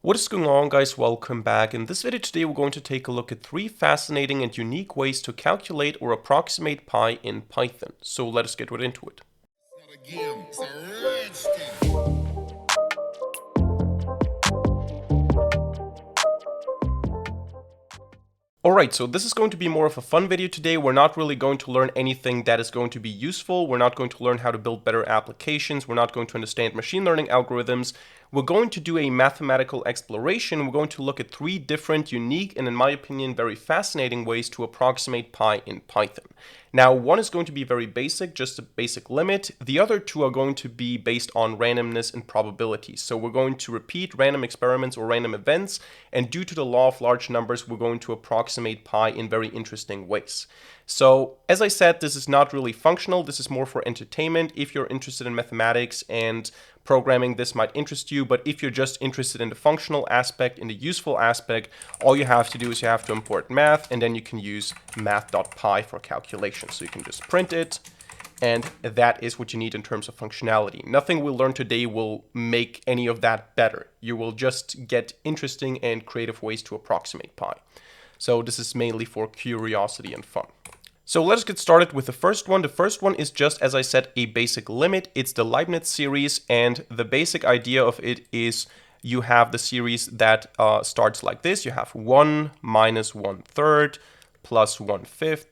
What is going on, guys? Welcome back. In this video today we're going to take a look at 3 fascinating and unique ways to calculate or approximate pi in Python. So let us get right into it. Alright, so this is going to be more of a fun video today. We're not really going to learn anything that is going to be useful. We're not going to learn how to build better applications. We're not going to understand machine learning algorithms. We're going to do a mathematical exploration. We're going to look at 3 different, unique, and in my opinion, very fascinating ways to approximate pi in Python. Now, one is going to be very basic, just a basic limit. The other 2 are going to be based on randomness and probability. So we're going to repeat random experiments or random events, and due to the law of large numbers, we're going to approximate pi in very interesting ways. So, as I said, this is not really functional. This is more for entertainment. If you're interested in mathematics and programming, this might interest you. But if you're just interested in the functional aspect, in the useful aspect, all you have to do is you have to import math, and then you can use math.py for calculation. So you can just print it, and that is what you need in terms of functionality. Nothing we'll learn today will make any of that better. You will just get interesting and creative ways to approximate pi. So this is mainly for curiosity and fun. So let's get started with the first one. The first one is just, as I said, a basic limit. It's the Leibniz series, and the basic idea of it is you have the series that starts like this. You have 1 minus 1/3 plus 1/5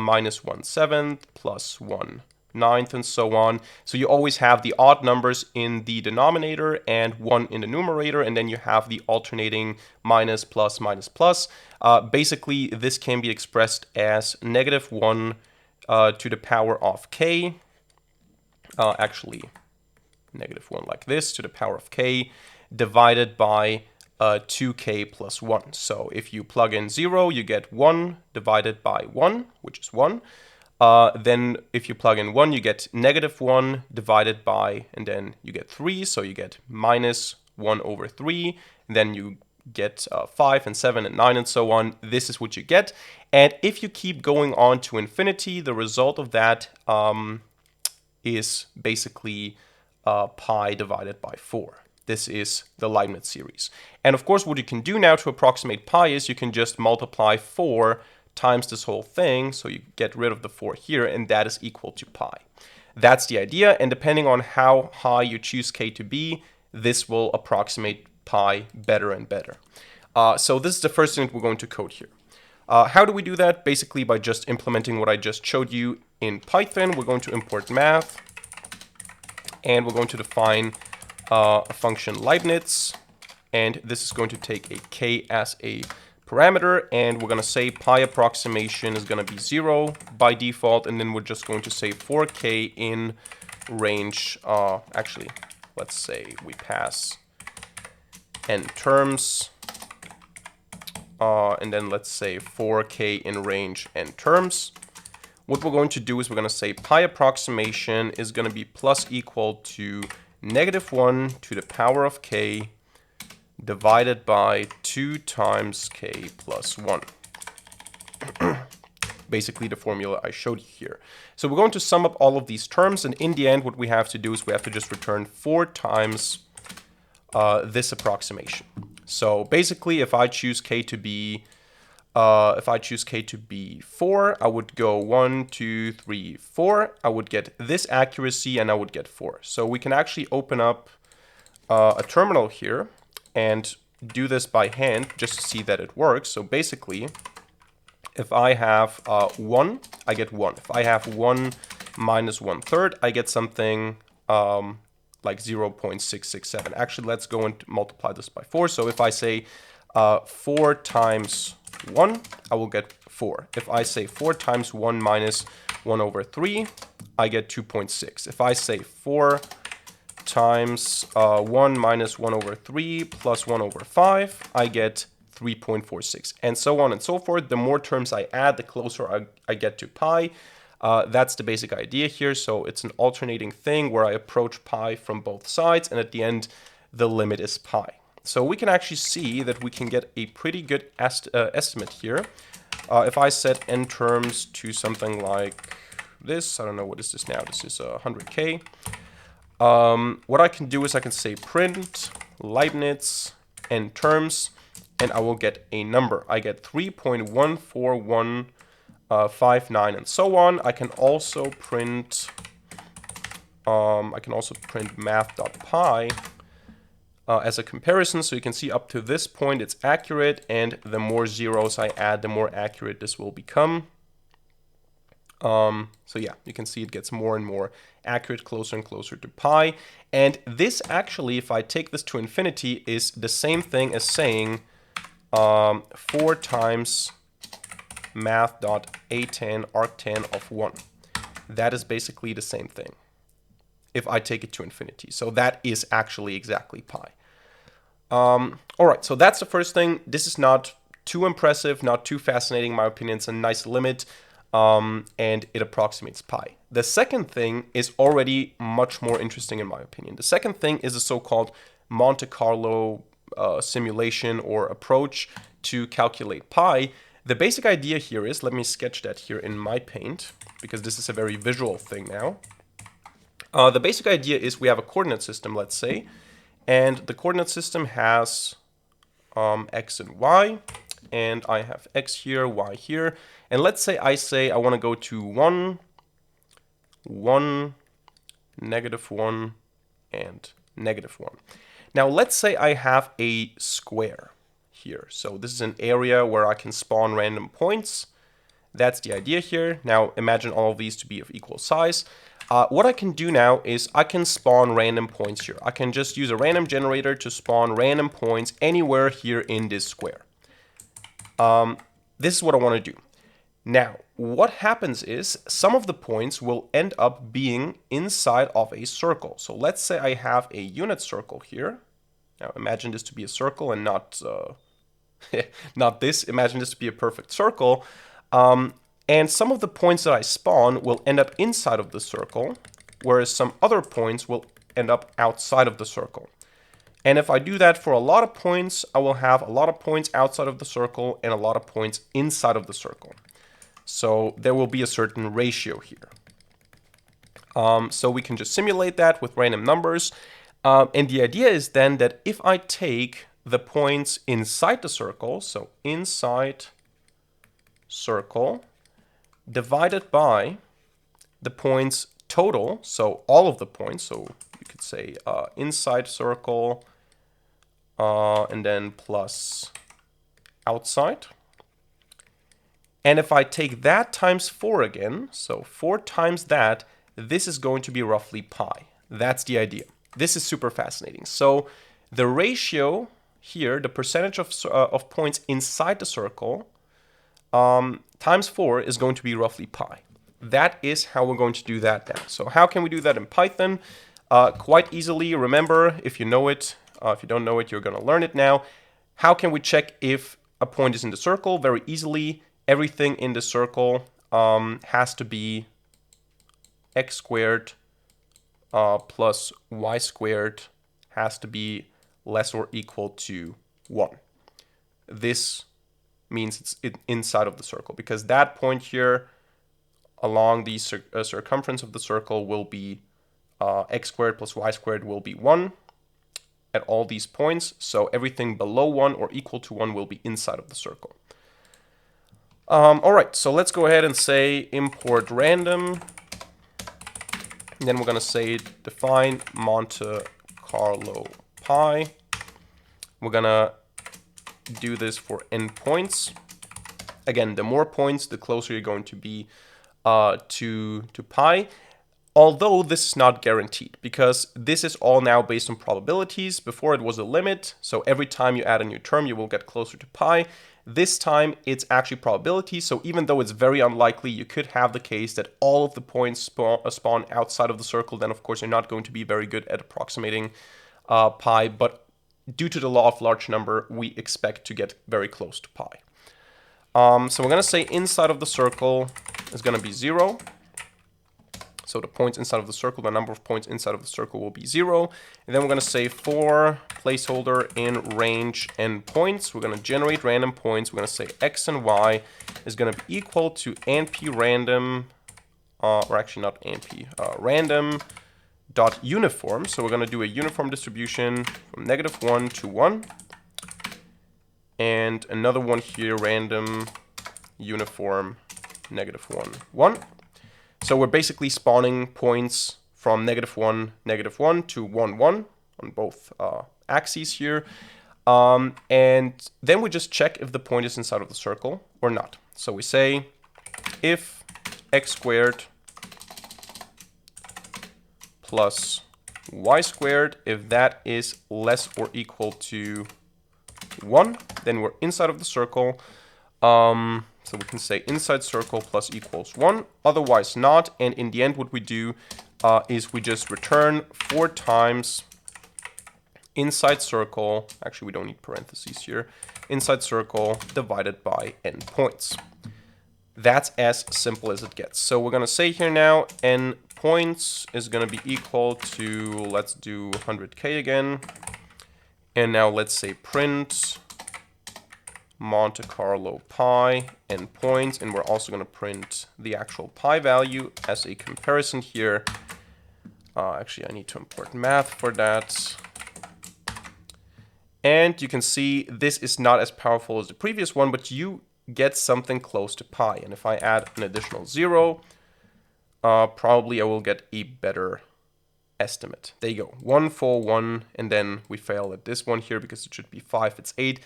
minus 1/7 plus 1/9 and so on. So you always have the odd numbers in the denominator and 1 in the numerator, and then you have the alternating minus, plus, minus, plus. Basically, this can be expressed as -1 to the power of k. Actually, -1 like this to the power of k divided by 2k plus 1. So if you plug in 0, you get 1 divided by 1, which is 1. Then if you plug in 1, you get -1 divided by, and then you get 3, so you get -1/3. Then you get 5 and 7 and 9 and so on. This is what you get. And if you keep going on to infinity, the result of that is basically pi divided by 4. This is the Leibniz series. And of course, what you can do now to approximate pi is you can just multiply 4 times this whole thing, so you get rid of the 4 here, and that is equal to pi. That's the idea, and depending on how high you choose k to be, this will approximate pi better and better. So this is the first thing we're going to code here. How do we do that? Basically by just implementing what I just showed you in Python. We're going to import math, and we're going to define a function Leibniz, and this is going to take a k as a parameter, and we're going to say pi approximation is going to be 0 by default, and then we're just going to say 4k in range. Actually, let's say we pass n terms, and then let's say 4k in range n terms. What we're going to do is we're going to say pi approximation is going to be plus equal to -1 to the power of k divided by 2 times k plus 1. Basically the formula I showed you here. So we're going to sum up all of these terms, and in the end what we have to do is we have to just return 4 times this approximation. So basically if I choose k to be 4, I would go 1, 2, 3, 4. I would get this accuracy, and I would get 4. So we can actually open up a terminal here and do this by hand just to see that it works. So basically, if I have 1, I get 1. If I have 1 minus 1/3, I get something like 0.667. Actually, let's go and multiply this by 4. So if I say 4 times 1, I will get 4. If I say 4 times 1 minus 1/3, I get 2.6. If I say 4 times 1 minus 1/3 plus 1/5, I get 3.46, and so on and so forth. The more terms I add, the closer I get to pi. That's the basic idea here. So it's an alternating thing where I approach pi from both sides, and at the end, the limit is pi. So we can actually see that we can get a pretty good estimate here. If I set n terms to something like this, I don't know, what is this now? This is 100k. What I can do is I can say print Leibniz n terms, and I will get a number. I get 3.14159 and so on. I can also print math.pi as a comparison, so you can see up to this point it's accurate, and the more zeros I add, the more accurate this will become. So yeah, you can see it gets more and more accurate, closer and closer to pi. And this actually, if I take this to infinity, is the same thing as saying 4 times math.atan arctan of 1. That is basically the same thing if I take it to infinity. So that is actually exactly pi. All right, so that's the first thing. This is not too impressive, not too fascinating, in my opinion. It's a nice limit, and it approximates pi. The second thing is already much more interesting, in my opinion. The second thing is a so-called Monte Carlo simulation or approach to calculate pi. The basic idea here is, let me sketch that here in my paint, because this is a very visual thing now. The basic idea is we have a coordinate system, let's say, and the coordinate system has x and y, and I have x here, y here, and let's say I want to go to 1, 1, -1, and -1. Now let's say I have a square here. So this is an area where I can spawn random points. That's the idea here. Now imagine all of these to be of equal size. What I can do now is I can spawn random points here. I can just use a random generator to spawn random points anywhere here in this square. This is what I want to do. Now, what happens is some of the points will end up being inside of a circle. So let's say I have a unit circle here. Now imagine this to be a circle and not not this. Imagine this to be a perfect circle. And some of the points that I spawn will end up inside of the circle, whereas some other points will end up outside of the circle. And if I do that for a lot of points, I will have a lot of points outside of the circle and a lot of points inside of the circle. So there will be a certain ratio here. So we can just simulate that with random numbers. And the idea is then that if I take the points inside the circle, so inside circle, divided by the points total, so all of the points, so you could say inside circle, and then plus outside. And if I take that times 4 again, so 4 times that, this is going to be roughly pi. That's the idea. This is super fascinating. So the ratio here, the percentage of points inside the circle, times 4 is going to be roughly pi. That is how we're going to do that now. So how can we do that in Python? Quite easily. Remember, if you know it, if you don't know it, you're going to learn it now. How can we check if a point is in the circle? Very easily. Everything in the circle has to be x squared plus y squared has to be less or equal to 1. This means it's inside of the circle, because that point here along the circumference of the circle will be x squared plus y squared will be 1 at all these points. So everything below 1 or equal to 1 will be inside of the circle. All right, so let's go ahead and say import random. And then we're going to say define Monte Carlo pi. We're going to do this for n points. Again, the more points, the closer you're going to be to pi. Although this is not guaranteed, because this is all now based on probabilities. Before it was a limit, so every time you add a new term, you will get closer to pi. This time it's actually probability, so even though it's very unlikely, you could have the case that all of the points spawn outside of the circle, then of course you're not going to be very good at approximating pi, but due to the law of large number, we expect to get very close to pi. So we're going to say inside of the circle is going to be 0. So the points inside of the circle, the number of points inside of the circle will be 0. And then we're going to say for placeholder in range n points, we're going to generate random points. We're going to say x and y is going to be equal to np random, or actually not np, random dot uniform. So we're going to do a uniform distribution from -1 to 1. and another one here, random, uniform, -1, 1. So we're basically spawning points from -1 to 1, 1 on both axes here. And then we just check if the point is inside of the circle or not. So we say if x squared plus y squared, if that is less or equal to 1, then we're inside of the circle. So we can say inside circle plus equals 1, otherwise not. And in the end, what we do is we just return 4 times inside circle. Actually, we don't need parentheses here. Inside circle divided by n points. That's as simple as it gets. So we're going to say here now n points is going to be equal to, let's do 100k again. And now let's say print Monte Carlo pi n points, and we're also going to print the actual pi value as a comparison here. Actually, I need to import math for that. And you can see this is not as powerful as the previous one, but you get something close to pi. And if I add an additional 0, probably I will get a better estimate. There you go, 1, 4, 1, and then we fail at this one here because it should be 5, it's 8.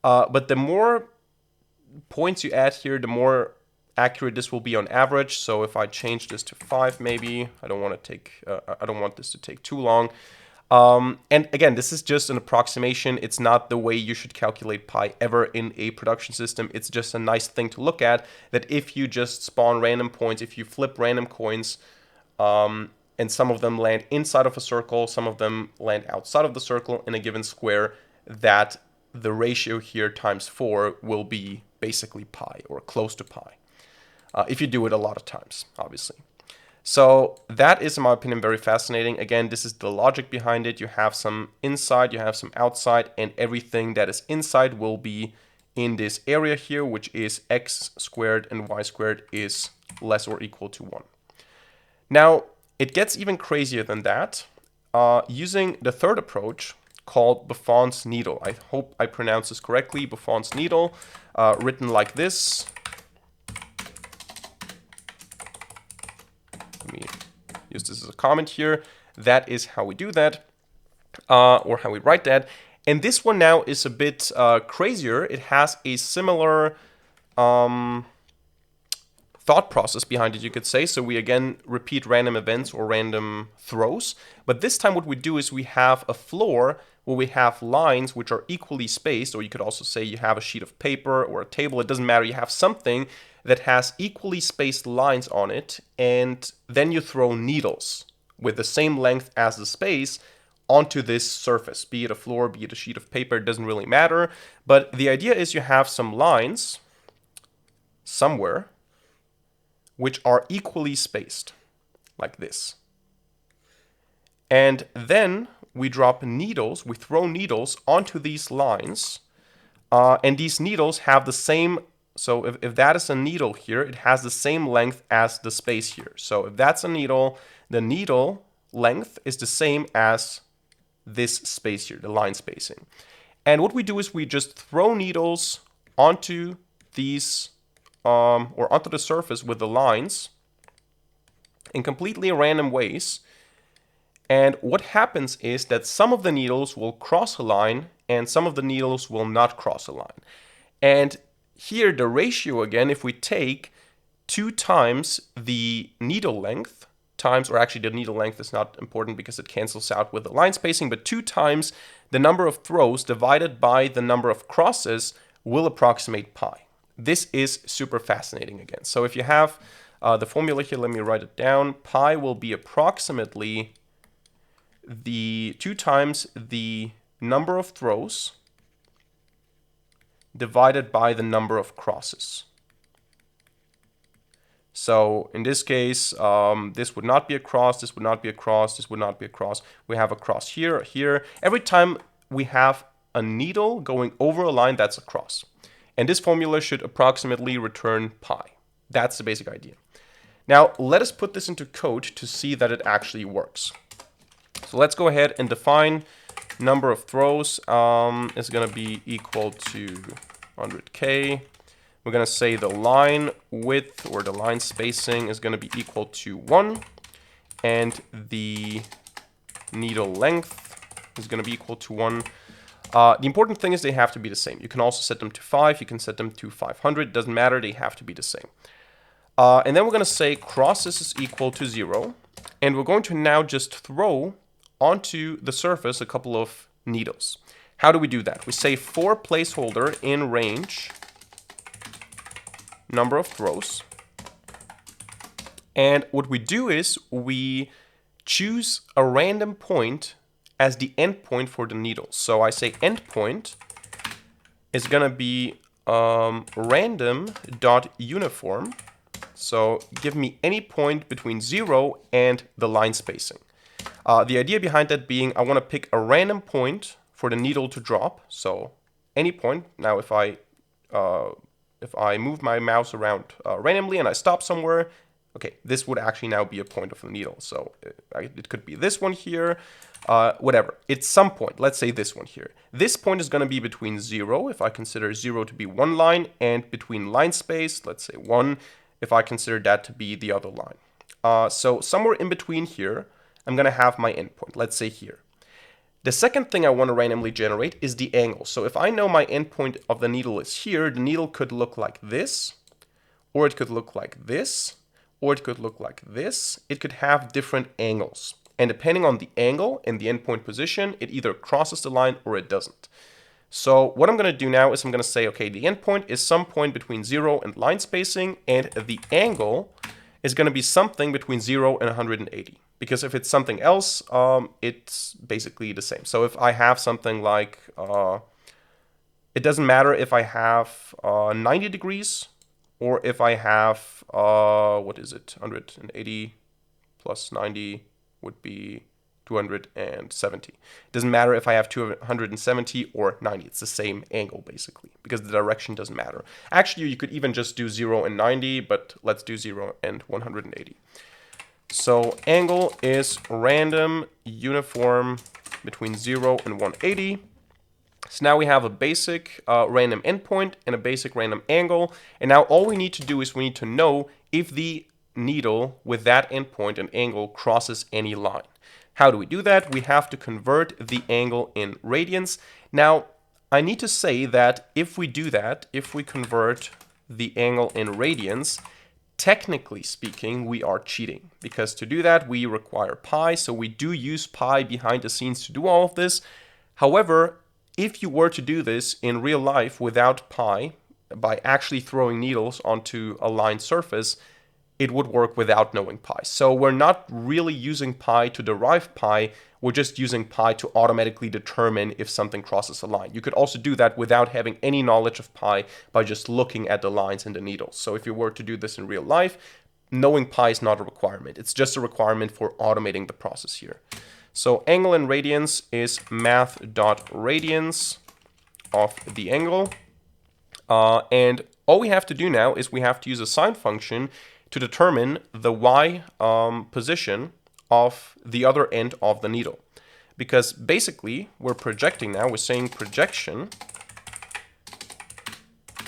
But the more points you add here, the more accurate this will be on average. So if I change this to 5, maybe I don't want this to take too long. And again, this is just an approximation. It's not the way you should calculate pi ever in a production system. It's just a nice thing to look at, that if you just spawn random points, if you flip random coins, and some of them land inside of a circle, some of them land outside of the circle in a given square, that the ratio here times 4 will be basically pi or close to pi, if you do it a lot of times, obviously. So that is, in my opinion, very fascinating. Again, this is the logic behind it. You have some inside, you have some outside, and everything that is inside will be in this area here, which is x squared and y squared is less or equal to 1. Now, it gets even crazier than that. Using the third approach, called Buffon's Needle. I hope I pronounce this correctly. Buffon's Needle, written like this. Let me use this as a comment here. That is how we do that, or how we write that. And this one now is a bit crazier. It has a similar thought process behind it, you could say. So we again repeat random events or random throws. But this time what we do is we have a floor where we have lines which are equally spaced, or you could also say you have a sheet of paper or a table. It doesn't matter. You have something that has equally spaced lines on it, and then you throw needles with the same length as the space onto this surface, be it a floor, be it a sheet of paper, it doesn't really matter. But the idea is you have some lines somewhere which are equally spaced, like this. And then we drop needles, we throw needles onto these lines, and these needles have the same, so if that is a needle here, it has the same length as the space here. So if that's a needle, the needle length is the same as this space here, the line spacing. And what we do is we just throw needles onto these, or onto the surface with the lines in completely random ways. And what happens is that some of the needles will cross a line and some of the needles will not cross a line. And here the ratio again, if we take 2 times the needle length times, or actually the needle length is not important because it cancels out with the line spacing, but 2 times the number of throws divided by the number of crosses will approximate pi. This is super fascinating again. So if you have the formula here, let me write it down. Pi will be approximately the 2 times the number of throws divided by the number of crosses. So in this case, this would not be a cross, this would not be a cross, this would not be a cross. We have a cross here, here. Every time we have a needle going over a line, that's a cross. And this formula should approximately return pi. That's the basic idea. Now, let us put this into code to see that it actually works. So let's go ahead and define number of throws is going to be equal to 100k. We're going to say the line width or the line spacing is going to be equal to 1. And the needle length is going to be equal to 1. The important thing is they have to be the same. You can also set them to 5. You can set them to 500. It doesn't matter. They have to be the same. And then we're going to say crosses is equal to 0. And we're going to now just throw onto the surface a couple of needles. How do we do that? We say for placeholder in range, number of throws. And what we do is we choose a random point as the endpoint for the needle. So I say endpoint is going to be random.uniform. So give me any point between 0 and the line spacing. The idea behind that being I want to pick a random point for the needle to drop. So any point. Now if I move my mouse around randomly and I stop somewhere, okay, this would actually now be a point of the needle. So it could be this one here, whatever. It's some point. Let's say this one here. This point is going to be between 0, if I consider 0 to be one line, and between line space, let's say 1, if I consider that to be the other line. So somewhere in between here, I'm going to have my endpoint. Let's say here. The second thing I want to randomly generate is the angle. So if I know my endpoint of the needle is here, the needle could look like this, or it could look like this, or it could look like this. It could have different angles. And depending on the angle and the endpoint position, it either crosses the line or it doesn't. So what I'm going to do now is I'm going to say, okay, the endpoint is some point between 0 and line spacing, and the angle is going to be something between 0 and 180. Because if it's something else, it's basically the same. So if I have something like, it doesn't matter if I have 90 degrees, or if I have, what is it, 180 plus 90 would be 270. It doesn't matter if I have 270 or 90. It's the same angle, basically, because the direction doesn't matter. Actually, you could even just do 0 and 90, but let's do 0 and 180. So angle is random uniform between 0 and 180. So now we have a basic random endpoint and a basic random angle. And now all we need to do is we need to know if the needle with that endpoint and angle crosses any line. How do we do that? We have to convert the angle in radians. Now, I need to say that if we do that, if we convert the angle in radians, technically speaking, we are cheating. Because to do that, we require pi. So we do use pi behind the scenes to do all of this. However, if you were to do this in real life without pi, by actually throwing needles onto a lined surface, it would work without knowing pi. So we're not really using pi to derive pi, we're just using pi to automatically determine if something crosses a line. You could also do that without having any knowledge of pi by just looking at the lines in the needles. So if you were to do this in real life, knowing pi is not a requirement. It's just a requirement for automating the process here. So angle in radians is math.radians of the angle. And all we have to do now is we have to use a sine function to determine the y position of the other end of the needle. Because basically, we're projecting now, we're saying projection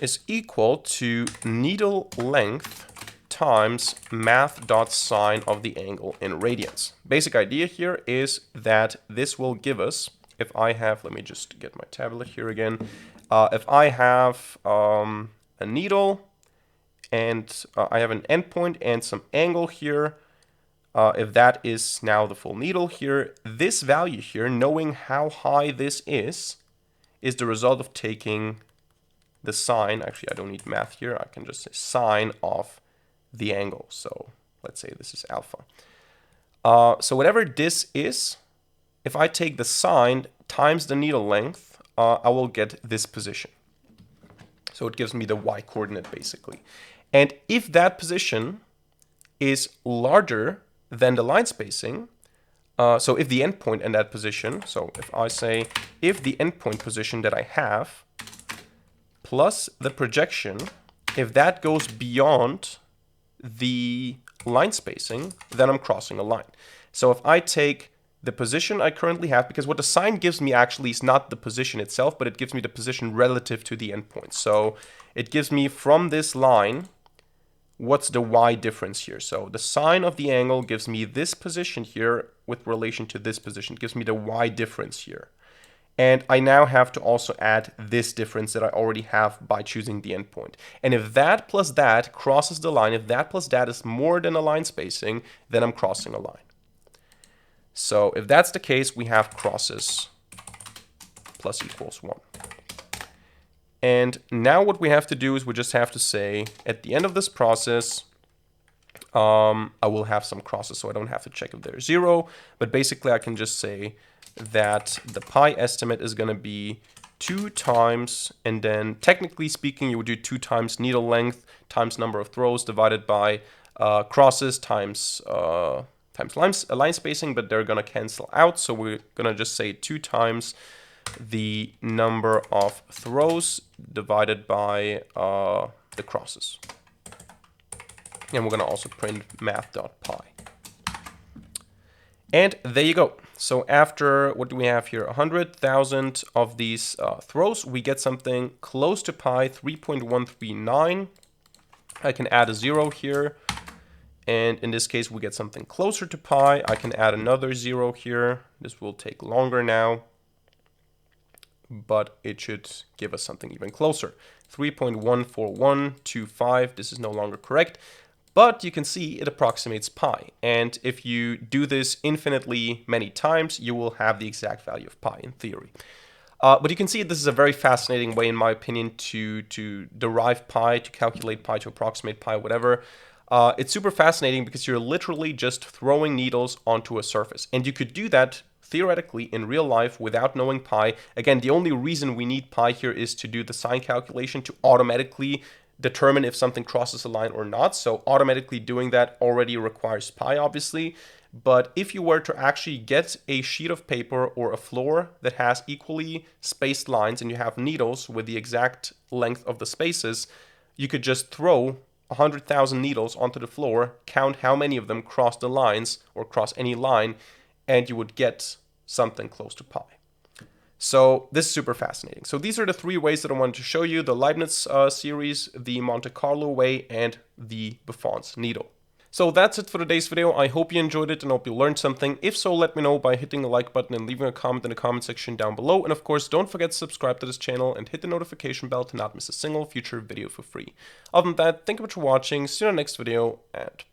is equal to needle length times math.sine of the angle in radians. Basic idea here is that this will give us, if I have, let me just get my tablet here again. If I have a needle and I have an endpoint and some angle here, if that is now the full needle here, this value here, knowing how high this is the result of taking the sine. Actually, I don't need math here. I can just say sine of the angle. So let's say this is alpha. So whatever this is, if I take the sine times the needle length, I will get this position. So it gives me the y coordinate basically. And if that position is larger than the line spacing, so if the endpoint in that position, so if I say if the endpoint position that I have plus the projection, if that goes beyond the line spacing, then I'm crossing a line. So if I take the position I currently have, because what the sign gives me actually is not the position itself, but it gives me the position relative to the endpoint. So it gives me from this line, what's the y difference here? So the sine of the angle gives me this position here with relation to this position. It gives me the y difference here. And I now have to also add this difference that I already have by choosing the endpoint. And if that plus that crosses the line, if that plus that is more than a line spacing, then I'm crossing a line. So if that's the case, we have crosses plus equals 1. And now what we have to do is we just have to say, at the end of this process, I will have some crosses, so I don't have to check if they're 0. But basically, I can just say that the pi estimate is going to be 2 times, and then technically speaking, you would do 2 times needle length times number of throws divided by crosses times line spacing, but they're going to cancel out. So we're going to just say 2 times the number of throws divided by the crosses. And we're going to also print math.pi. And there you go. So after, what do we have here? 100,000 of these throws, we get something close to pi, 3.139. I can add a 0 here. And in this case, we get something closer to pi. I can add another 0 here. This will take longer now, but it should give us something even closer. 3.14125. This is no longer correct, but you can see it approximates pi. And if you do this infinitely many times, you will have the exact value of pi in theory. But you can see this is a very fascinating way, in my opinion, to derive pi, to calculate pi, to approximate pi, whatever. It's super fascinating because you're literally just throwing needles onto a surface. And you could do that theoretically in real life without knowing pi. Again, the only reason we need pi here is to do the sign calculation to automatically determine if something crosses a line or not. So automatically doing that already requires pi, obviously. But if you were to actually get a sheet of paper or a floor that has equally spaced lines and you have needles with the exact length of the spaces, you could just throw 100,000 needles onto the floor, count how many of them cross the lines or cross any line, and you would get something close to pi. So this is super fascinating. So these are the 3 ways that I wanted to show you: the Leibniz series, the Monte Carlo way, and the Buffon's needle. So that's it for today's video. I hope you enjoyed it and hope you learned something. If so, let me know by hitting the like button and leaving a comment in the comment section down below. And of course, don't forget to subscribe to this channel and hit the notification bell to not miss a single future video for free. Other than that, thank you much for watching. See you in the next video, and